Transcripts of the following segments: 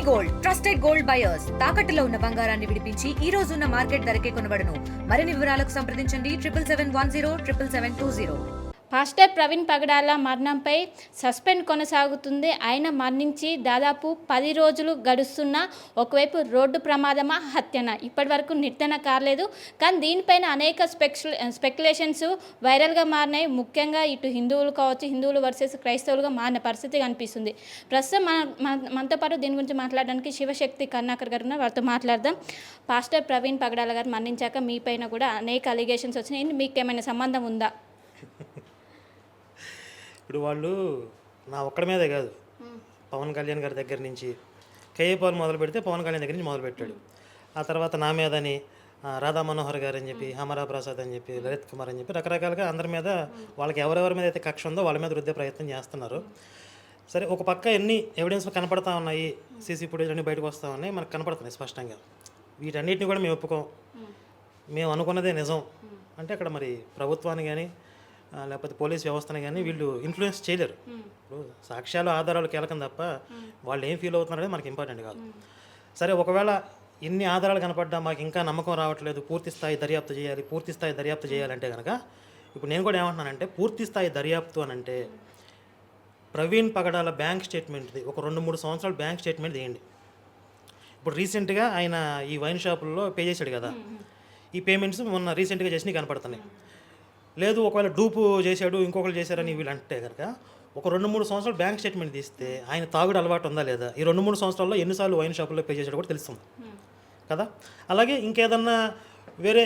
Gold trusted gold buyers తాకట్టులో ఉన్న బంగారాన్ని విడిపించి ఈ రోజు ఉన్న మార్కెట్ ధరకే కొనబడును. మరిన్ని వివరాలకు సంప్రదించండి 77710720. పాస్టర్ ప్రవీణ్ పగడాల మరణంపై సస్పెండ్ కొనసాగుతుంది. ఆయన మరణించి దాదాపు 10 రోజులు గడుస్తున్నా ఒకవైపు రోడ్డు ప్రమాదమా హత్యనా ఇప్పటి వరకు నిర్ధారణ కాలేదు. కానీ దీనిపైన అనేక స్పెక్యులేషన్స్ వైరల్గా మారినాయి. ముఖ్యంగా ఇటు హిందువులు కావచ్చు, హిందువులు వర్సెస్ క్రైస్తవులుగా మారిన పరిస్థితి కనిపిస్తుంది. ప్రస్తుతం మనతో పాటు దీని గురించి మాట్లాడడానికి శివశక్తి కర్ణాకర్ గారు ఉన్నారు. వారితో మాట్లాడదాం. పాస్టర్ ప్రవీణ్ పగడాల గారు మరణించాక మీ పైన కూడా అనేక అలిగేషన్స్ వచ్చినాయి. మీకు ఏమైనా సంబంధం ఉందా? ఇప్పుడు వాళ్ళు నా ఒక్కడి మీదే కాదు, పవన్ కళ్యాణ్ గారి దగ్గర నుంచి కేఏ పాల్ మొదలు పెడితే పవన్ కళ్యాణ్ దగ్గర నుంచి మొదలుపెట్టాడు. ఆ తర్వాత నా మీదని రాధా మనోహర్ గారు అని చెప్పి, హమరా ప్రసాద్ అని చెప్పి, లలిత్ కుమార్ అని చెప్పి రకరకాలుగా అందరి మీద వాళ్ళకి ఎవరెవరి మీద అయితే కక్ష ఉందో వాళ్ళ మీద రుద్దే ప్రయత్నం చేస్తున్నారు. సరే, ఒక పక్క ఎన్ని ఎవిడెన్స్ కనపడతా ఉన్నాయి, సీసీ ఫుటేజ్ అన్నీ బయటకు వస్తూ ఉన్నాయి, మనకు కనపడుతున్నాయి స్పష్టంగా. వీటన్నిటిని కూడా మేము ఒప్పుకోం, మేము అనుకున్నదే నిజం అంటే అక్కడ మరి ప్రభుత్వాన్ని కానీ లేకపోతే పోలీస్ వ్యవస్థని కానీ వీళ్ళు ఇన్ఫ్లుయెన్స్ చేయలేరు. ఇప్పుడు సాక్ష్యాలు ఆధారాలు కీలకం తప్ప వాళ్ళు ఏం ఫీల్ అవుతున్నారనేది మనకి ఇంపార్టెంట్ కాదు. సరే, ఒకవేళ ఇన్ని ఆధారాలు కనపడ్డా మాకు ఇంకా నమ్మకం రావట్లేదు, పూర్తి స్థాయి దర్యాప్తు చేయాలంటే కనుక ఇప్పుడు నేను కూడా ఏమంటున్నానంటే, పూర్తి స్థాయి దర్యాప్తు అని అంటే ప్రవీణ్ పగడాల బ్యాంక్ స్టేట్మెంట్ది ఒక 2-3 సంవత్సరాల బ్యాంక్ స్టేట్మెంట్ తీయండి. ఇప్పుడు రీసెంట్గా ఆయన ఈ వైన్ షాపుల్లో పే చేశాడు కదా, ఈ పేమెంట్స్ మొన్న రీసెంట్గా చేసినవి కనపడుతున్నాయి. లేదు ఒకవేళ డూపు చేశాడు, ఇంకొకరు చేశారని వీళ్ళు అంటే కనుక ఒక 2-3 సంవత్సరాలు బ్యాంక్ స్టేట్మెంట్ తీస్తే ఆయన తాగుడు అలవాటు ఉందా లేదా, ఈ 2-3 సంవత్సరాల్లో ఎన్నిసార్లు వైన్ షాపుల్లో పే చేశాడు కూడా తెలుస్తుంది కదా. అలాగే ఇంకేదన్నా వేరే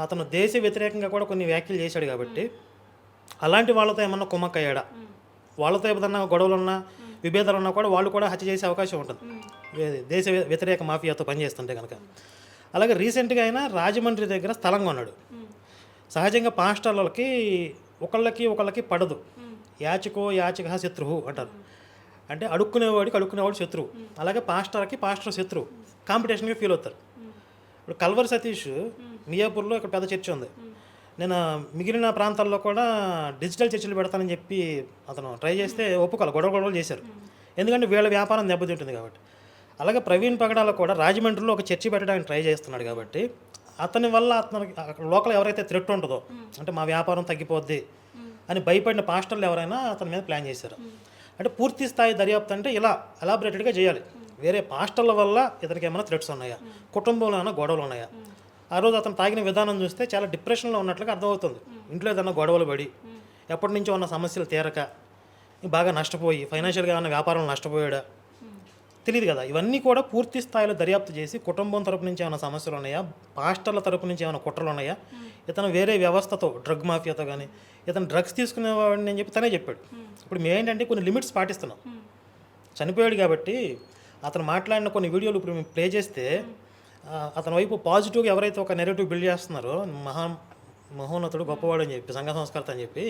అతను దేశ వ్యతిరేకంగా కూడా కొన్ని వ్యాఖ్యలు చేశాడు కాబట్టి అలాంటి వాళ్ళతో ఏమన్నా కుమ్మక్కయ్యాడా, వాళ్ళతో ఏదన్నా గొడవలు ఉన్నా విభేదాలు ఉన్నా కూడా వాళ్ళు కూడా హత్య చేసే అవకాశం ఉంటుంది దేశ వ్యతిరేక మాఫియాతో పనిచేస్తుంటే కనుక. అలాగే రీసెంట్గా ఆయన రాజమండ్రి దగ్గర స్థలం కొన్నాడు. సహజంగా పాస్టర్లకి ఒకళ్ళకి పడదు, యాచక శత్రువు అంటారు. అంటే అడుక్కునేవాడు శత్రువు. అలాగే పాస్టర్ శత్రువు, కాంపిటీషన్గా ఫీల్ అవుతారు. ఇప్పుడు కల్వర్ సతీష్ మియాపూర్లో ఇక్కడ పెద్ద చర్చ్ ఉంది. నేను మిగిలిన ప్రాంతాల్లో కూడా డిజిటల్ చర్చిలు పెడతానని చెప్పి అతను ట్రై చేస్తే గొడవలు చేశారు, ఎందుకంటే వీళ్ళ వ్యాపారం దెబ్బతింటుంది కాబట్టి. అలాగే ప్రవీణ్ పగడాల కూడా రాజమండ్రిలో ఒక చర్చి పెట్టడానికి ట్రై చేస్తున్నాడు కాబట్టి అతని వల్ల అతనికి లోకల్ ఎవరైతే థ్రెట్ ఉంటుందో, అంటే మా వ్యాపారం తగ్గిపోద్ది అని భయపడిన పాస్టర్లు ఎవరైనా అతని మీద ప్లాన్ చేశారు. అంటే పూర్తి స్థాయి దర్యాప్తు అంటే ఇలా ఎలాబరేటెడ్గా చేయాలి. వేరే పాస్టర్ల వల్ల ఇతనికి ఏమైనా థ్రెట్స్ ఉన్నాయా, కుటుంబంలో ఏమైనా గొడవలు ఉన్నాయా, ఆ రోజు అతను తాగిన విధానం చూస్తే చాలా డిప్రెషన్లో ఉన్నట్లుగా అర్థమవుతుంది. ఇంట్లో ఏదైనా గొడవలు పడి ఎప్పటి నుంచో ఉన్న సమస్యలు తీరక బాగా నష్టపోయి ఫైనాన్షియల్గా ఏమైనా వ్యాపారంలో నష్టపోయాడా తెలియదు కదా. ఇవన్నీ కూడా పూర్తి స్థాయిలో దర్యాప్తు చేసి కుటుంబం తరపు నుంచి ఏమైనా సమస్యలు ఉన్నాయా, పాస్టర్ల తరపు నుంచి ఏమైనా కుట్రలు ఉన్నాయా, ఇతను వేరే వ్యవస్థతో డ్రగ్ మాఫియాతో కానీ ఇతను డ్రగ్స్ తీసుకునేవాడిని అని చెప్పి తనే చెప్పాడు. ఇప్పుడు మేమేంటంటే కొన్ని లిమిట్స్ పాటిస్తున్నాం. చనిపోయాడు కాబట్టి అతను మాట్లాడిన కొన్ని వీడియోలు ఇప్పుడు మేము ప్లే చేస్తే అతని వైపు పాజిటివ్గా ఎవరైతే ఒక నెరేటివ్ బిల్డ్ చేస్తున్నారో, మహోన్నతుడు గొప్పవాడు అని చెప్పి, సంఘ సంస్కర్త అని చెప్పి,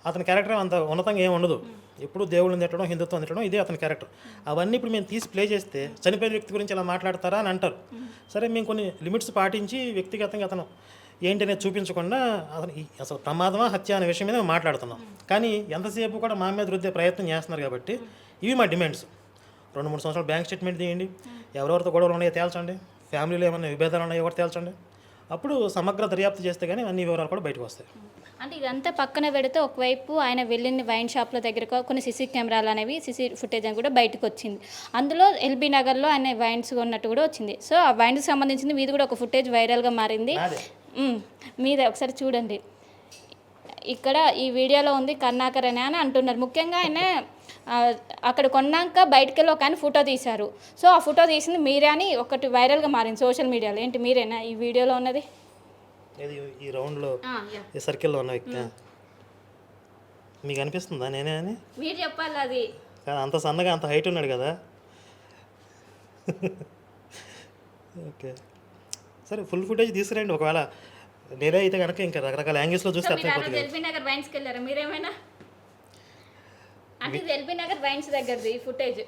అతని క్యారెక్టర్ అంత ఉన్నతంగా ఏమి ఉండదు. ఎప్పుడు దేవుళ్ళని తిట్టడం, హిందుత్వం తిట్టడం, ఇదే అతని క్యారెక్టర్. అవన్నీ ఇప్పుడు మేము తీసి ప్లే చేస్తే చనిపోయిన వ్యక్తి గురించి ఇలా మాట్లాడతారా అని అంటారు. సరే, మేము కొన్ని లిమిట్స్ పాటించి వ్యక్తిగతంగా అతను ఏంటి అనేది చూపించకుండా అతను అసలు ప్రమాదమా హత్య అనే విషయం మీద మేము మాట్లాడుతున్నాం. కానీ ఎంతసేపు కూడా మా మీద రుద్దే ప్రయత్నం చేస్తున్నారు కాబట్టి ఇవి మా డిమాండ్స్. 2-3 సంవత్సరాలు బ్యాంక్ స్టేట్మెంట్ తీయండి, ఎవరెవరితో గొడవలు ఉన్నాయో తేల్చండి, ఫ్యామిలీలో ఏమైనా విభేదాలు ఉన్నాయో కూడా తేల్చండి. అప్పుడు సమగ్ర దర్యాప్తు చేస్తే కానీ అన్ని వివరాలు కూడా బయటకు వస్తాయి. అంటే ఇదంతా పక్కన పెడితే ఒకవైపు ఆయన వెళ్ళిన వైన్ షాప్ల దగ్గర కొన్ని సీసీ కెమెరాలు అనేవి, సీసీ ఫుటేజ్ అని కూడా బయటకు వచ్చింది. అందులో ఎల్బీ నగర్లో ఆయన వైన్స్ ఉన్నట్టు కూడా వచ్చింది. సో ఆ వైన్కి సంబంధించింది మీది కూడా ఒక ఫుటేజ్ వైరల్గా మారింది. మీదే ఒకసారి చూడండి. ఇక్కడ ఈ వీడియోలో ఉంది కర్ణాకర్ అని అంటున్నారు. ముఖ్యంగా ఆయన అక్కడ కొన్నాక బయటకు వెళ్ళి ఒక ఆయన ఫోటో తీశారు. సో ఆ ఫోటో తీసింది మీరే అని ఒకటి వైరల్గా మారింది సోషల్ మీడియాలో. ఏంటి మీరేనా ఈ వీడియోలో ఉన్నది? ఈ రౌండ్లో ఈ సర్కిల్లో ఉన్న వ్యక్తి మీకు అనిపిస్తుందా నేనే అని? మీరు చెప్పాలి. అది అంత సన్నగా అంత హైట్ ఉన్నాడు కదా. ఓకే, సరే, ఫుల్ ఫుటేజ్ తీసుకురండి. ఒకవేళ నేనే అయితే కనుక ఇంకా రకరకాల యాంగిల్స్లో చూస్తే అర్థమైపోతుంది. ఎల్బీ నగర్ వైన్స్కి వెళ్ళారా మీరేమైనా? అంటే ఎల్బీ నగర్ వైన్స్ దగ్గరది ఫుటేజ్.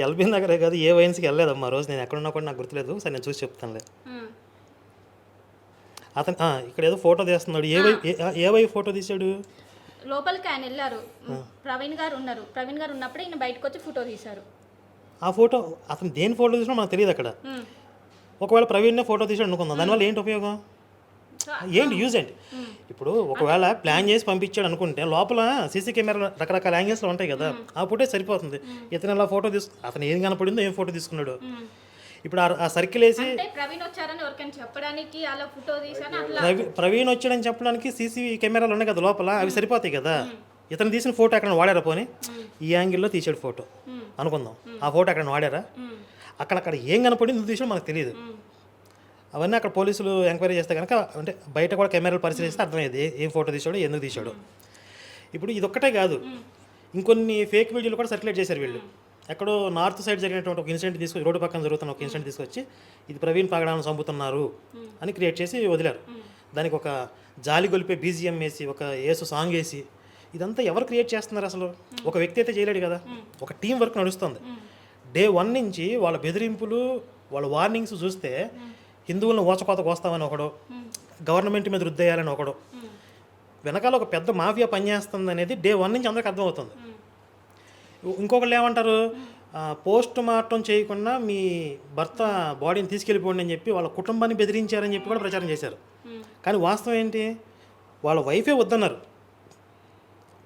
ఎల్బీ నగరే కాదు, ఏ వైన్స్కి వెళ్ళలేదమ్మా రోజు. నేను ఎక్కడున్నా కూడా నాకు గుర్తులేదు. సరే, నేను చూసి చెప్తానులే. అతను ఇక్కడ ఏదో ఫోటో తీస్తున్నాడు. ఏ వై ఫోటో తీశాడు? లోపలికి ఆయన వెళ్ళారు, ప్రవీణ్ గారు ఉన్నారు. ప్రవీణ్ గారు ఉన్నప్పుడు ఈయన బయటకు వచ్చి ఫోటో తీశారు. ఆ ఫోటో అతను దేని ఫోటో తీసినా మనకు తెలియదు అక్కడ. ఒకవేళ ప్రవీణ్నే ఫోటో తీసాడు అనుకుందాం, దానివల్ల ఏంటి ఉపయోగం, ఏంటి యూజ్ ఏంటి? ఇప్పుడు ఒకవేళ ప్లాన్ చేసి పంపించాడు అనుకుంటే లోపల సీసీ కెమెరా రకరకాల యాంగిల్స్లో ఉంటాయి కదా, ఆ ఫోటో సరిపోతుంది. ఇతను ఇలా ఫోటో అతను ఏం కనపడిందో ఏం ఫోటో తీసుకున్నాడు. ఇప్పుడు ఆ సర్కిల్ వేసి ప్రవీణ్ వచ్చాడని చెప్పడానికి సీసీ కెమెరాలు ఉన్నాయి కదా లోపల, అవి సరిపోతాయి కదా. ఇతను తీసిన ఫోటో అక్కడ వాడారా, పోనీ ఈ యాంగిల్లో తీసాడు ఫోటో అనుకుందాం, ఆ ఫోటో అక్కడ వాడారా, అక్కడ ఏం కనపడింది తీసాడో మనకు తెలియదు. అవన్నీ అక్కడ పోలీసులు ఎంక్వైరీ చేస్తే కనుక, అంటే బయట కూడా కెమెరాలు పరిశీలిస్తే అర్థమయ్యేది ఏం ఫోటో తీసాడో ఎందుకు తీసాడో. ఇప్పుడు ఇదొక్కటే కాదు, ఇంకొన్ని ఫేక్ వీడియోలు కూడా సర్క్యులేట్ చేశారు వీళ్ళు. ఎక్కడో నార్త్ సైడ్ జరిగినటువంటి ఒక ఇన్సిడెంట్ తీసుకొచ్చి, రోడ్డు పక్కన జరుగుతున్న ఒక ఇన్సిడెంట్ తీసుకొచ్చి ఇది ప్రవీణ్ పగడాలను చంపుతున్నారు అని క్రియేట్ చేసి వదిలారు. దానికి ఒక జాలి గొలిపే బీజిఎం వేసి, ఒక యేసు సాంగ్ వేసి, ఇదంతా ఎవరు క్రియేట్ చేస్తున్నారు అసలు? ఒక వ్యక్తి అయితే చేయలేడు కదా, ఒక టీం వర్క్ నడుస్తుంది. డే 1 నుంచి వాళ్ళ బెదిరింపులు, వాళ్ళ వార్నింగ్స్ చూస్తే హిందువులను ఓచకోత కోస్తామని ఒకడు, గవర్నమెంట్ మీద రుద్దేయాలని ఒకడు, వెనకాల ఒక పెద్ద మాఫియా పనిచేస్తుంది అనేది డే 1 నుంచి అందరికి అర్థమవుతుంది. ఇంకొకళ్ళు ఏమంటారు, పోస్ట్ మార్టం చేయకుండా మీ భర్త బాడీని తీసుకెళ్ళిపోండి అని చెప్పి వాళ్ళ కుటుంబాన్ని బెదిరించారని చెప్పి కూడా ప్రచారం చేశారు. కానీ వాస్తవం ఏంటి, వాళ్ళ వైఫే వద్దన్నారు.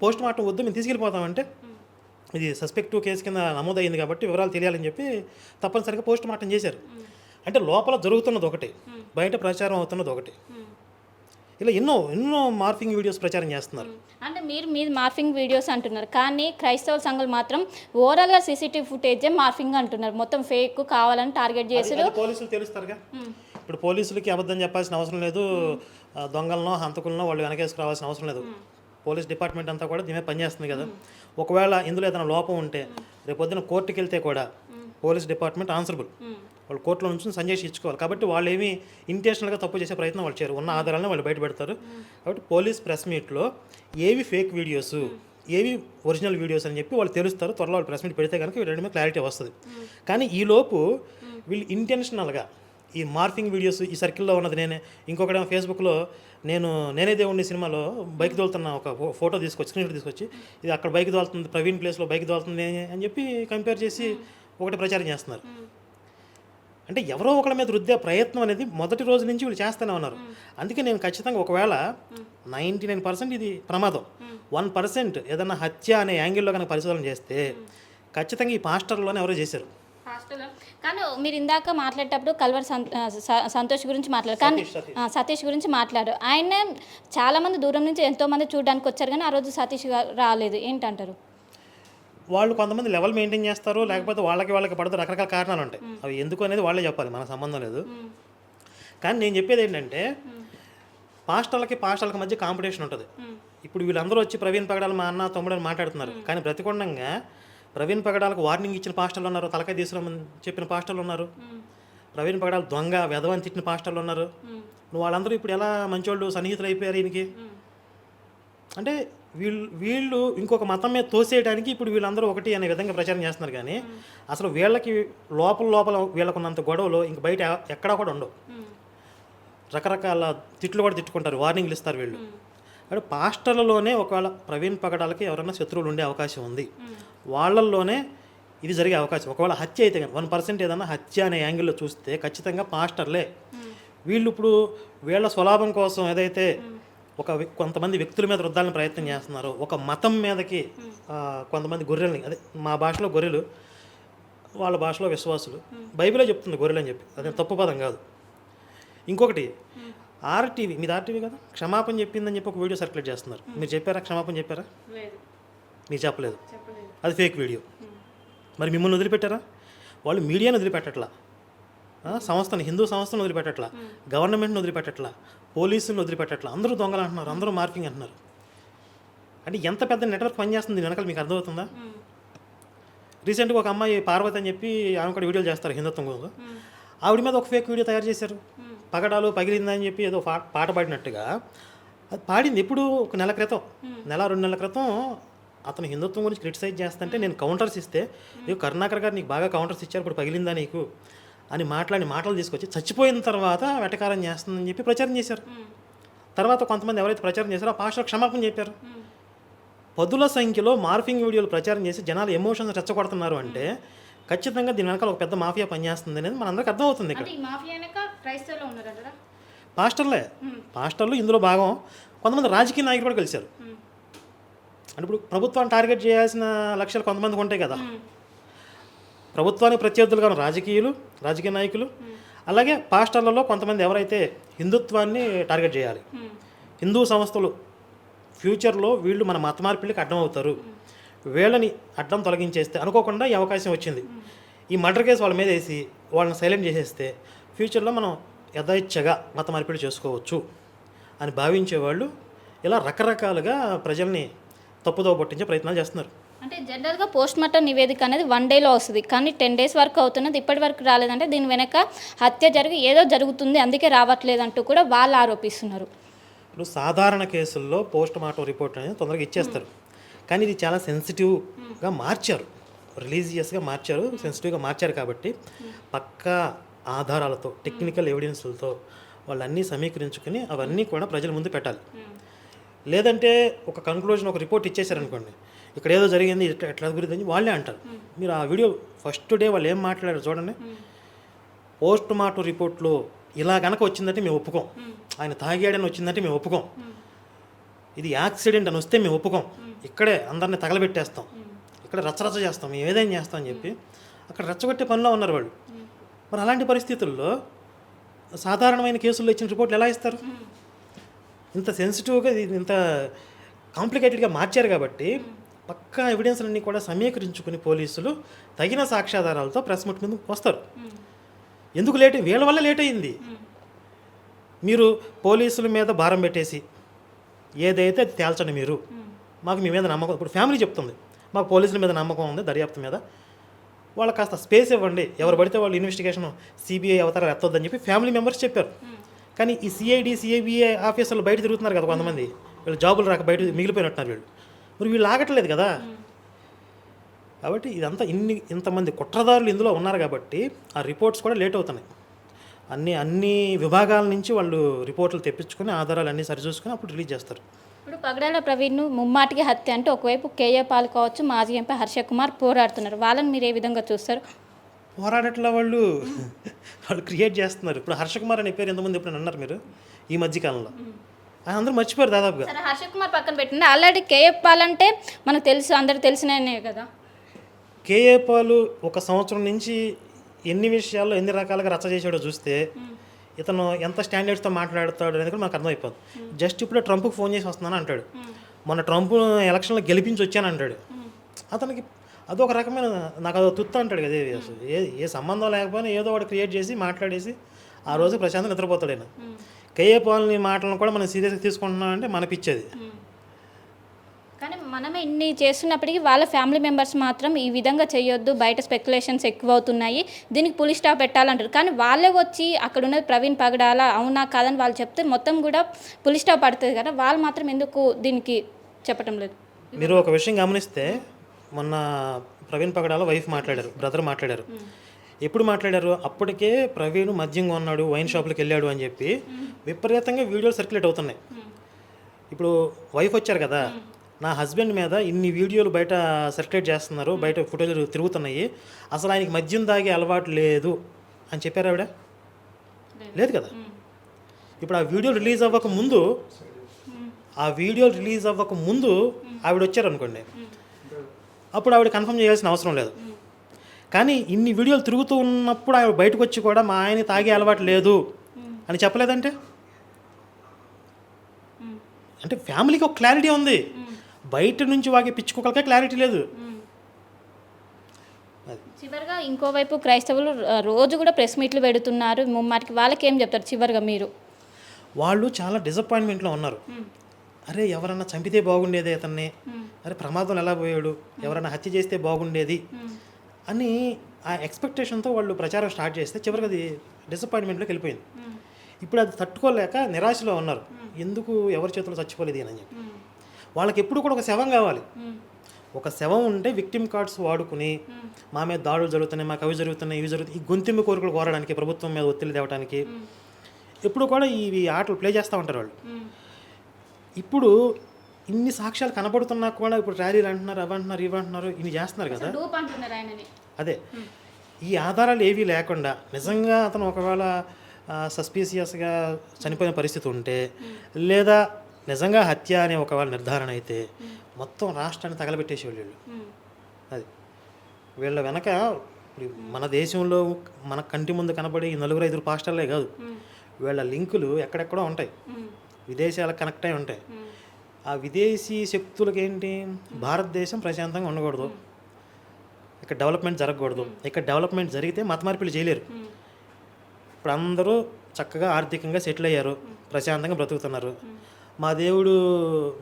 పోస్ట్ మార్టం వద్దు, మేము తీసుకెళ్ళిపోతామంటే ఇది సస్పెక్టివ్ కేసు కింద నమోదైంది కాబట్టి వివరాలు తెలియాలని చెప్పి తప్పనిసరిగా పోస్ట్ మార్టం చేశారు. అంటే లోపల జరుగుతున్నది ఒకటి, బయట ప్రచారం అవుతున్నది ఒకటి. ఇలా ఎన్నో మార్ఫింగ్ వీడియోస్ ప్రచారం చేస్తున్నారు. అంటే మీరు మార్ఫింగ్ వీడియోస్ అంటున్నారు, కానీ క్రైస్తవ సంఘాలు మాత్రం ఓవరాల్గా సీసీటీవీ ఫుటేజే మార్ఫింగ్ అంటున్నారు. మొత్తం ఫేక్ కావాలని టార్గెట్ చేసి పోలీసులు తెలుస్తారుగా. ఇప్పుడు పోలీసులకి అబద్ధం చెప్పాల్సిన అవసరం లేదు, దొంగలనో హంతకులనో వాళ్ళు వెనకేసుకు రావాల్సిన అవసరం లేదు. పోలీస్ డిపార్ట్మెంట్ అంతా కూడా దీని మీద పనిచేస్తుంది కదా. ఒకవేళ ఇందులో ఏదైనా లోపం ఉంటే రేపు పొద్దున కోర్టుకి వెళ్తే కూడా పోలీస్ డిపార్ట్మెంట్ ఆన్సరబుల్, వాళ్ళు కోర్టులో నుంచి సంజయ్ ఇచ్చుకోవాలి. కాబట్టి వాళ్ళు ఏమి ఇంటెన్షనల్గా తప్పు చేసే ప్రయత్నం వాళ్ళు చేయరు, ఉన్న ఆధారాలను వాళ్ళు బయట పెడతారు. కాబట్టి పోలీస్ ప్రెస్ మీట్లో ఏవి ఫేక్ వీడియోస్, ఏవి ఒరిజినల్ వీడియోస్ అని చెప్పి వాళ్ళు తెలుస్తారు. త్వరలో వాళ్ళు ప్రెస్ మీట్ పెడితే కనుక వీళ్ళ మీద క్లారిటీ వస్తుంది. కానీ ఈలోపు వీళ్ళు ఇంటెన్షనల్గా ఈ మార్ఫింగ్ వీడియోస్, ఈ సర్కిల్లో ఉన్నది నేనే, ఇంకొకటి ఫేస్బుక్లో నేనే దేవుడిని సినిమాలో బైక్ తోలుతున్న ఒక ఫోటో తీసుకొచ్చి, స్క్రీన్ తీసుకొచ్చి ఇది అక్కడ బైక్ తోలుతుంది, ప్రవీణ్ ప్లేస్లో బైక్ తోలుతుంది అని చెప్పి కంపేర్ చేసి ఒకటి ప్రచారం చేస్తున్నారు. అంటే ఎవరో ఒకళ్ళ మీద రుద్దే ప్రయత్నం అనేది మొదటి రోజు నుంచి వీళ్ళు చేస్తూనే ఉన్నారు. అందుకే నేను ఖచ్చితంగా ఒకవేళ 99% ఇది ప్రమాదం, 1% ఏదన్నా హత్య అనే యాంగిల్లో కనుక పరిశోధన చేస్తే ఖచ్చితంగా ఈ పాస్టర్లోనే ఎవరో చేశారు. కానీ మీరు ఇందాక మాట్లాడేటప్పుడు కల్వర్ సంతోష్ గురించి మాట్లాడారు, కానీ సతీష్ గురించి మాట్లాడారు. ఆయన చాలామంది దూరం నుంచి ఎంతోమంది చూడడానికి వచ్చారు, కానీ ఆ రోజు సతీష్ గారు రాలేదు, ఏంటంటారు? వాళ్ళు కొంతమంది లెవెల్ మెయింటైన్ చేస్తారు, లేకపోతే వాళ్ళకి పడతారు, రకరకాల కారణాలు ఉంటాయి. అవి ఎందుకు అనేది వాళ్ళే చెప్పాలి, మనకు సంబంధం లేదు. కానీ నేను చెప్పేది ఏంటంటే పాస్టర్లకి మధ్య కాంపిటీషన్ ఉంటుంది. ఇప్పుడు వీళ్ళందరూ వచ్చి ప్రవీణ్ పగడాలు మా అన్న తమ్ముడు అని మాట్లాడుతున్నారు, కానీ బ్రతికొండంగా ప్రవీణ్ పగడాలకు వార్నింగ్ ఇచ్చిన పాస్టర్లు ఉన్నారు, తలకాయ తీసుకురామని చెప్పిన పాస్టర్లు ఉన్నారు, ప్రవీణ్ పగడాలు దొంగ వెధవని తిట్టిన పాస్టర్లు ఉన్నారు. వాళ్ళందరూ ఇప్పుడు ఎలా మంచోళ్ళు సన్నిహితులు అయిపోయారు ఈయనకి. అంటే వీళ్ళు ఇంకొక మతం మీద తోసేయడానికి ఇప్పుడు వీళ్ళందరూ ఒకటి అనే విధంగా ప్రచారం చేస్తున్నారు. కానీ అసలు వీళ్ళకి లోపల వీళ్ళకున్నంత గొడవలు ఇంక బయట ఎక్కడా కూడా ఉండవు. రకరకాల తిట్లు కూడా తిట్టుకుంటారు, వార్నింగ్లు ఇస్తారు వీళ్ళు. అంటే పాస్టర్లలోనే ఒకవేళ ప్రవీణ్ పగడాలకి ఎవరైనా శత్రువులు ఉండే అవకాశం ఉంది, వాళ్ళల్లోనే ఇది జరిగే అవకాశం. ఒకవేళ హత్య అయితే కానీ 1% ఏదన్నా హత్య అనే యాంగిల్లో చూస్తే ఖచ్చితంగా పాస్టర్లే. వీళ్ళు ఇప్పుడు వీళ్ళ స్వలాభం కోసం ఏదైతే కొంతమంది వ్యక్తుల మీద రుద్దాలని ప్రయత్నం చేస్తున్నారు, ఒక మతం మీదకి కొంతమంది గొర్రెల్ని, అదే మా భాషలో గొర్రెలు, వాళ్ళ భాషలో విశ్వాసులు, బైబిలే చెప్తుంది గొర్రెలు అని చెప్పి, అదే తప్పు పదం కాదు. ఇంకొకటి ఆర్టీవీ, మీది ఆర్టీవీ కదా, క్షమాపణ చెప్పిందని చెప్పి ఒక వీడియో సర్క్యులేట్ చేస్తున్నారు. మీరు చెప్పారా? క్షమాపణ చెప్పారా? మీరు చెప్పలేదు, అది ఫేక్ వీడియో. మరి మిమ్మల్ని వదిలిపెట్టారా? వాళ్ళు మీడియాని వదిలిపెట్టట్లా, హిందూ సంస్థను వదిలిపెట్టట్లా, గవర్నమెంట్ని వదిలిపెట్టట్లా, పోలీసులను వదిలిపెట్టట్లా. అందరూ దొంగలు అంటున్నారు, అందరూ మార్కింగ్ అంటున్నారు. అంటే ఎంత పెద్ద నెట్వర్క్ పనిచేస్తుంది వెనకాల, మీకు అర్థమవుతుందా? రీసెంట్గా ఒక అమ్మాయి పార్వతి అని చెప్పి ఆమె కూడా వీడియోలు చేస్తారు హిందుత్వం కోసం, ఆవిడ మీద ఒక ఫేక్ వీడియో తయారు చేశారు. పగడాలు పగిలిందని చెప్పి ఏదో పాట పాడినట్టుగా అది పాడింది. ఎప్పుడు ఒక నెల క్రితం, 1-2 నెలల క్రితం అతను హిందుత్వం గురించి క్రిటిసైజ్ చేస్తుంటే నేను కౌంటర్స్ ఇస్తే, నీకు కరుణాకర్ గారు నీకు బాగా కౌంటర్స్ ఇచ్చారు, ఇప్పుడు పగిలిందా నీకు అని మాటలు తీసుకొచ్చి చచ్చిపోయిన తర్వాత వెటకారం చేస్తుందని చెప్పి ప్రచారం చేశారు. తర్వాత కొంతమంది ఎవరైతే ప్రచారం చేశారో ఆ పాస్టర్ క్షమాపణ చెప్పారు. 10ల సంఖ్యలో మార్ఫింగ్ వీడియోలు ప్రచారం చేసి జనాలు ఎమోషన్స్ రెచ్చగొడుతున్నారు అంటే ఖచ్చితంగా దీని వెనకాల ఒక పెద్ద మాఫియా పనిచేస్తుంది అనేది మనందరికి అర్థమవుతుంది. ఇక్కడ అంటే ఈ మాఫియా వెనక క్రైస్తవులు ఉన్నారంటారా? పాస్టర్లు ఇందులో భాగం. కొంతమంది రాజకీయ నాయకులు కూడా కలిశారు. అంటే ఇప్పుడు ప్రభుత్వాన్ని టార్గెట్ చేయాల్సిన లక్ష్యాలు కొంతమందికి ఉంటాయి కదా. ప్రభుత్వానికి ప్రత్యర్థులుగా ఉన్న రాజకీయ నాయకులు, అలాగే పాస్టర్లలో కొంతమంది ఎవరైతే హిందుత్వాన్ని టార్గెట్ చేయాలి, హిందూ సంస్థలు ఫ్యూచర్లో వీళ్ళు మన మత మార్పిడికి అడ్డం అవుతారు, వీళ్ళని అడ్డం తొలగించేస్తే అనుకోకుండా ఈ అవకాశం వచ్చింది, ఈ మర్డర్ కేసు వాళ్ళ మీద వేసి వాళ్ళని సైలెంట్ చేసేస్తే ఫ్యూచర్లో మనం యథేచ్ఛగా మత మార్పిడి చేసుకోవచ్చు అని భావించేవాళ్ళు ఇలా రకరకాలుగా ప్రజల్ని తప్పుదోవ పట్టించే ప్రయత్నాలు చేస్తున్నారు. అంటే జనరల్గా పోస్ట్ మార్టం నివేదిక అనేది 1 డేలో వస్తుంది, కానీ 10 డేస్ వరకు అవుతున్నది, ఇప్పటి వరకు రాలేదంటే దీని వెనక హత్య జరిగి ఏదో జరుగుతుంది అందుకే రావట్లేదు అంటూ కూడా వాళ్ళు ఆరోపిస్తున్నారు. ఇప్పుడు సాధారణ కేసుల్లో పోస్ట్ మార్టం రిపోర్ట్ అనేది తొందరగా ఇచ్చేస్తారు, కానీ ఇది చాలా సెన్సిటివ్గా మార్చారు, రిలీజియస్గా మార్చారు, సెన్సిటివ్గా మార్చారు. కాబట్టి పక్కా ఆధారాలతో టెక్నికల్ ఎవిడెన్స్లతో వాళ్ళన్నీ సమీకరించుకుని అవన్నీ కూడా ప్రజల ముందు పెట్టాలి. లేదంటే ఒక కంక్లూజన్, ఒక రిపోర్ట్ ఇచ్చేసారనుకోండి, ఇక్కడ ఏదో జరిగింది ఎట్లా గురించి వాళ్ళే అంటారు. మీరు ఆ వీడియో ఫస్ట్ డే వాళ్ళు ఏం మాట్లాడారు చూడండి. పోస్ట్ మార్టం రిపోర్ట్లో ఇలా కనుక వచ్చిందంటే మేము ఒప్పుకోం, ఆయన తాగాడని వచ్చిందంటే మేము ఒప్పుకోం, ఇది యాక్సిడెంట్ అని వస్తే మేము ఒప్పుకోం, ఇక్కడే అందరిని తగలబెట్టేస్తాం, ఇక్కడ రచ్చరచ్చ చేస్తాం, మేము ఏదైనా చేస్తాం అని చెప్పి అక్కడ రెచ్చగొట్టే పనిలో ఉన్నారు వాళ్ళు. మరి అలాంటి పరిస్థితుల్లో సాధారణమైన కేసుల్లో ఇచ్చిన రిపోర్ట్లు ఎలా ఇస్తారు? ఇంత సెన్సిటివ్గా, ఇంత కాంప్లికేటెడ్గా మార్చారు. కాబట్టి పక్కా ఎవిడెన్స్లన్నీ కూడా సమీకరించుకుని పోలీసులు తగిన సాక్ష్యాధారాలతో ప్రెస్ మీట్ మీద వస్తారు. ఎందుకు లేట్? వీళ్ళ వల్ల లేట్ అయింది. మీరు పోలీసుల మీద భారం పెట్టేసి ఏదైతే అది తేల్చండి, మీరు మాకు మీ మీద నమ్మకం, ఇప్పుడు ఫ్యామిలీ చెప్తుంది మాకు పోలీసుల మీద నమ్మకం ఉంది, దర్యాప్తు మీద, వాళ్ళకి కాస్త స్పేస్ ఇవ్వండి, ఎవరు పడితే వాళ్ళు ఇన్వెస్టిగేషన్ సిబిఐ అవతారం ఎత్తొద్దని చెప్పి ఫ్యామిలీ మెంబర్స్ చెప్పారు. కానీ ఈ సిఐబిఐ ఆఫీసర్లు బయట తిరుగుతున్నారు కదా కొంతమంది, వీళ్ళు జాబులు రాక బయట మిగిలిపోయినట్టున్నారు వీళ్ళు, మరి వీళ్ళు ఆగట్లేదు కదా. కాబట్టి ఇదంతా ఇంతమంది కుట్రదారులు ఇందులో ఉన్నారు కాబట్టి ఆ రిపోర్ట్స్ కూడా లేట్ అవుతున్నాయి. అన్ని విభాగాల నుంచి వాళ్ళు రిపోర్ట్లు తెప్పించుకొని ఆధారాలు అన్నీ సరిచూసుకొని అప్పుడు రిలీజ్ చేస్తారు. ఇప్పుడు పగడాల ప్రవీణ్ను ముమ్మాటికి హత్య అంటే ఒకవైపు కేఏ పాల్ కావచ్చు, మాజీ ఎంపీ హర్ష కుమార్ పోరాడుతున్నారు. వాళ్ళని మీరు ఏ విధంగా చూస్తారు? పోరాడట్లా, వాళ్ళు క్రియేట్ చేస్తున్నారు. ఇప్పుడు హర్ష కుమార్ అనే పేరు ఎంతమంది ఎప్పుడైనా అన్నారు మీరు ఈ మధ్యకాలంలో? ఆయన అందరూ మర్చిపోయారు దాదాపుగా. సరే, హర్ష కుమార్ పక్కన పెట్టండి, ఆల్రెడీ కేఏ పాల్ అంటే మనకు తెలుసు, అందరికి తెలిసిననే కదా. కేఏ పాలు ఒక సంవత్సరం నుంచి ఎన్ని విషయాల్లో ఎన్ని రకాలుగా రచ్చ చేసాడో చూస్తే ఇతను ఎంత స్టాండర్డ్స్తో మాట్లాడతాడు అనేది కూడా మనకు అర్థమైపోదు. జస్ట్ ఇప్పుడు ట్రంప్కి ఫోన్ చేసి వస్తున్నాను అంటాడు, మొన్న ట్రంప్ ఎలక్షన్లో గెలిపించి వచ్చాను అంటాడు. అతనికి అదొక రకమైన, నాకు అదో తుత్త అంటాడు కదా. ఏ సంబంధం లేకపోయినా ఏదో ఒకటి క్రియేట్ చేసి మాట్లాడేసి ఆ రోజు ప్రశాంతం నిద్రపోతాడు ఆయన. కేఏ పాల్ని మాటలను కూడా మనం సీరియస్గా తీసుకుంటున్నాం అంటే మనపిచ్చేది. కానీ మనమే ఇన్ని చేస్తున్నప్పటికీ వాళ్ళ ఫ్యామిలీ మెంబర్స్ మాత్రం ఈ విధంగా చేయొద్దు, బయట స్పెక్యులేషన్స్ ఎక్కువ అవుతున్నాయి, దీనికి పులి స్టాప్ పెట్టాలంటారు. కానీ వాళ్ళే వచ్చి అక్కడ ఉన్నది ప్రవీణ్ పగడాల అవునా కాదని వాళ్ళు చెప్తే మొత్తం కూడా పులి స్టాప్ పడుతుంది కదా, వాళ్ళు మాత్రం ఎందుకు దీనికి చెప్పటం లేదు? మీరు ఒక విషయం గమనిస్తే మొన్న ప్రవీణ్ పగడాల వైఫ్ మాట్లాడారు, బ్రదర్ మాట్లాడారు. ఎప్పుడు మాట్లాడారు? అప్పటికే ప్రవీణ్ మద్యంగా ఉన్నాడు, వైన్ షాప్లకు వెళ్ళాడు అని చెప్పి విపరీతంగా వీడియోలు సర్క్యులేట్ అవుతున్నాయి. ఇప్పుడు వైఫ్ వచ్చారు కదా, నా హస్బెండ్ మీద ఇన్ని వీడియోలు బయట సర్క్యులేట్ చేస్తున్నారు, బయట ఫోటోలు తిరుగుతున్నాయి, అసలు ఆయనకి మద్యం తాగే అలవాటు లేదు అని చెప్పారు ఆవిడ? లేదు కదా. ఇప్పుడు ఆ వీడియో రిలీజ్ అవ్వక ముందు ఆవిడ వచ్చారు అనుకోండి, అప్పుడు ఆవిడ కన్ఫర్మ్ చేయాల్సిన అవసరం లేదు. కానీ ఇన్ని వీడియోలు తిరుగుతూ ఉన్నప్పుడు ఆవిడ బయటకు వచ్చి కూడా మా ఆయన తాగే అలవాటు లేదు అని చెప్పలేదంటే అంటే ఫ్యామిలీకి ఒక క్లారిటీ ఉంది, బయట నుంచి వాగే పిచ్చుకోగలకే క్లారిటీ లేదు. చివరిగా ఇంకోవైపు క్రైస్తవులు రోజు కూడా ప్రెస్ మీట్లు పెడుతున్నారు ముమ్మాటికి, వాళ్ళకి ఏం చెప్తారు చివరిగా మీరు? వాళ్ళు చాలా డిసప్పాయింట్మెంట్లో ఉన్నారు. అరే ఎవరన్నా చంపితే బాగుండేది అతన్ని, అరే ప్రమాదం ఎలా పోయాడు, ఎవరన్నా హత్య చేస్తే బాగుండేది అని ఆ ఎక్స్పెక్టేషన్తో వాళ్ళు ప్రచారం స్టార్ట్ చేస్తే చివరికి అది డిసప్పాయింట్మెంట్లోకి వెళ్ళిపోయింది. ఇప్పుడు అది తట్టుకోలేక నిరాశలో ఉన్నారు, ఎందుకు ఎవరి చేతుల్లో చచ్చిపోలేదు అని చెప్పి. వాళ్ళకి ఎప్పుడు కూడా ఒక శవం కావాలి. ఒక శవం ఉంటే విక్టిమ్ కార్డ్స్ వాడుకుని మా మీద దాడులు జరుగుతున్నాయి, మాకు అవి జరుగుతున్నాయి, ఇవి జరుగుతాయి, ఈ గొంతిమ్మ కోరికలు కోరడానికి, ప్రభుత్వం మీద ఒత్తిడి తేవడానికి ఎప్పుడు కూడా ఇవి ఆటలు ప్లే చేస్తూ ఉంటారు వాళ్ళు. ఇప్పుడు ఇన్ని సాక్ష్యాలు కనబడుతున్నా కూడా ఇప్పుడు ర్యాలీలు అంటున్నారు, అవి అంటున్నారు, ఇవి అంటున్నారు, ఇన్ని చేస్తున్నారు కదా. అదే ఈ ఆధారాలు ఏవీ లేకుండా నిజంగా అతను ఒకవేళ సస్పీసియస్గా చనిపోయిన పరిస్థితి ఉంటే లేదా నిజంగా హత్య అనే ఒకవేళ నిర్ధారణ అయితే మొత్తం రాష్ట్రాన్ని తగలబెట్టేసేవాళ్ళు వీళ్ళు. అది వీళ్ళ వెనక ఇప్పుడు మన దేశంలో మన కంటి ముందు కనబడి ఈ 4-5 పాస్టర్లే కాదు, వీళ్ళ లింకులు ఎక్కడెక్కడో ఉంటాయి, విదేశాలకు కనెక్ట్ అయి ఉంటాయి. ఆ విదేశీ శక్తులకి ఏంటి, భారతదేశం ప్రశాంతంగా ఉండకూడదు, ఇక్కడ డెవలప్మెంట్ జరగకూడదు, ఇక్కడ డెవలప్మెంట్ జరిగితే మత మార్పిడి చేయలేరు. ఇప్పుడు అందరూ చక్కగా ఆర్థికంగా సెటిల్ అయ్యారు, ప్రశాంతంగా బ్రతుకుతున్నారు. మా దేవుడు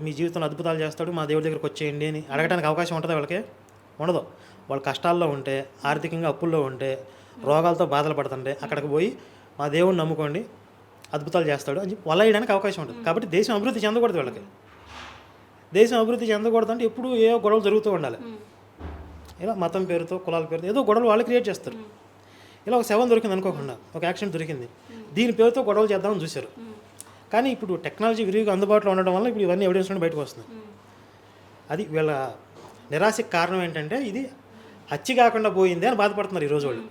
మీ జీవితంలో అద్భుతాలు చేస్తాడు, మా దేవుడి దగ్గరికి వచ్చేయండి అని అడగడానికి అవకాశం ఉంటుందా? వాళ్ళకి ఉండదు. వాళ్ళు కష్టాల్లో ఉంటే, ఆర్థికంగా అప్పుల్లో ఉంటే, రోగాలతో బాధలు పడుతుంటే అక్కడికి పోయి మా దేవుడిని నమ్ముకోండి అద్భుతాలు చేస్తాడు అని చెప్పి వలయడానికి అవకాశం ఉంటుంది. కాబట్టి దేశం అభివృద్ధి చెందకూడదు. వీళ్ళకి దేశం అభివృద్ధి చెందకూడదు అంటే ఎప్పుడు ఏవో గొడవలు జరుగుతూ ఉండాలి. ఇలా మతం పేరుతో, కులాల పేరుతో ఏదో గొడవలు వాళ్ళు క్రియేట్ చేస్తారు. ఇలా ఒక శవం దొరికింది అనుకోకుండా, ఒక యాక్సిడెంట్ దొరికింది, దీని పేరుతో గొడవలు చేద్దామని చూశారు. కానీ ఇప్పుడు టెక్నాలజీ విరివిగా అందుబాటులో ఉండడం వల్ల ఇప్పుడు ఇవన్నీ ఎవిడెన్స్ నుండి బయటకు వస్తుంది. అది వీళ్ళ నిరాశకి కారణం ఏంటంటే ఇది హత్య కాకుండా పోయింది అని బాధపడుతున్నారు ఈరోజు వాళ్ళు.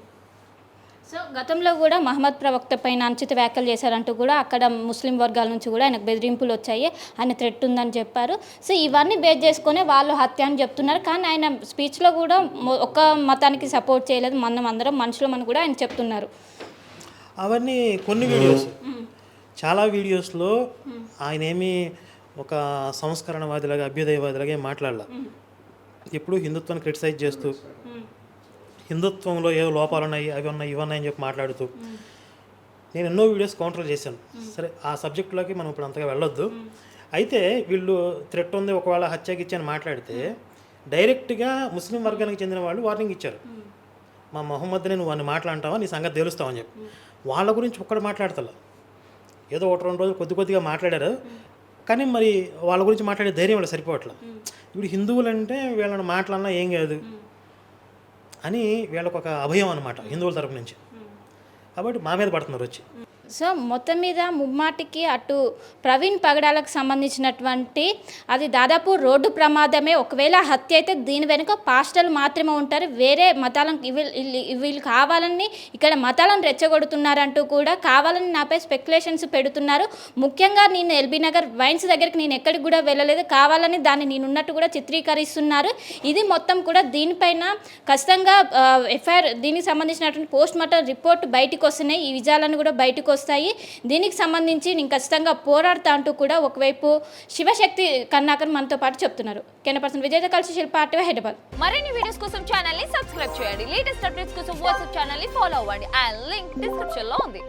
సో గతంలో కూడా మహమ్మద్ ప్రవక్త పైన అనుచిత వ్యాఖ్యలు చేశారంటూ కూడా అక్కడ ముస్లిం వర్గాల నుంచి కూడా ఆయనకు బెదిరింపులు వచ్చాయి, ఆయన థ్రెట్ ఉందని చెప్పారు. సో ఇవన్నీ బేస్ చేసుకునే వాళ్ళు హత్య అని చెప్తున్నారు. కానీ ఆయన స్పీచ్లో కూడా ఒక్క మతానికి సపోర్ట్ చేయలేదు, మనం అందరం మనుషులమని కూడా ఆయన చెప్తున్నారు. అవన్నీ కొన్ని వీడియోస్, చాలా వీడియోస్లో ఆయన ఏమీ ఒక సంస్కరణవాదిలాగా, అభ్యుదయవాదిలాగా ఏం మాట్లాడాల. ఎప్పుడు హిందుత్వాన్ని క్రిటిసైజ్ చేస్తూ, హిందుత్వంలో ఏదో లోపాలు ఉన్నాయి, అవి ఉన్నాయి, ఇవి ఉన్నాయని చెప్పి మాట్లాడుతూ నేను ఎన్నో వీడియోస్ కౌంటర్ చేశాను. సరే, ఆ సబ్జెక్టులోకి మనం ఇప్పుడు అంతగా వెళ్ళొద్దు. అయితే వీళ్ళు థ్రెట్ ఉంది, ఒకవేళ హత్యకి ఇచ్చి అని మాట్లాడితే డైరెక్ట్గా ముస్లిం వర్గానికి చెందిన వాళ్ళు వార్నింగ్ ఇచ్చారు. మా మొహమ్మద్ని నువ్వు అని మాట్లాడతావా, నీ సంగతి తెలుస్తావని చెప్పి. వాళ్ళ గురించి ఒక్కడు మాట్లాడతా, ఏదో 1-2 రోజులు కొద్దిగా మాట్లాడారు. కానీ మరి వాళ్ళ గురించి మాట్లాడే ధైర్యం వాళ్ళు సరిపోవట్లేదు. ఇప్పుడు హిందువులంటే వీళ్ళని మాట్లాడినా ఏం కాదు అని వీళ్ళకు ఒక అభయం అనమాట హిందువుల తరపు నుంచి. కాబట్టి మా మీద పడుతున్నారు వచ్చి. సో మొత్తం మీద ముమ్మాటికి అటు ప్రవీణ్ పగడాలకు సంబంధించినటువంటి అది దాదాపు రోడ్డు ప్రమాదమే. ఒకవేళ హత్య అయితే దీని వెనుక పాస్టర్లు మాత్రమే ఉంటారు, వేరే మతాలను వీళ్ళు కావాలని ఇక్కడ మతాలను రెచ్చగొడుతున్నారంటూ కూడా కావాలని నాపై స్పెక్యులేషన్స్ పెడుతున్నారు. ముఖ్యంగా నేను ఎల్బీ నగర్ వైన్స్ దగ్గరికి నేను ఎక్కడికి కూడా వెళ్ళలేదు, కావాలని దాన్ని నేనున్నట్టు కూడా చిత్రీకరిస్తున్నారు. ఇది మొత్తం కూడా దీనిపైన ఖచ్చితంగా ఎఫ్ఐఆర్ దీనికి సంబంధించినటువంటి పోస్ట్ మార్టం రిపోర్ట్ బయటకు వస్తున్నాయి, ఈ విజయాలను కూడా బయటకు వస్తాయి. దీనికి సంబంధించి నేను ఖచ్చితంగా పోరాడుతా అంటూ కూడా ఒకవైపు శివశక్తి కన్నాకర్ మనతో పాటు చెప్తున్నారు. కెనపర్సన్ విజయ్తో కలిసి శిల్ప ఆర్టీవీ హైదరాబాద్. మరిన్ని వీడియోస్ కోసం ఛానల్ ని సబ్స్క్రైబ్ చేయండి, లేటెస్ట్ అప్డేట్స్ కోసం వాట్సాప్ ఛానల్ ని ఫాలో అవ్వండి. ఆ లింక్ డిస్క్రిప్షన్ లో ఉంది.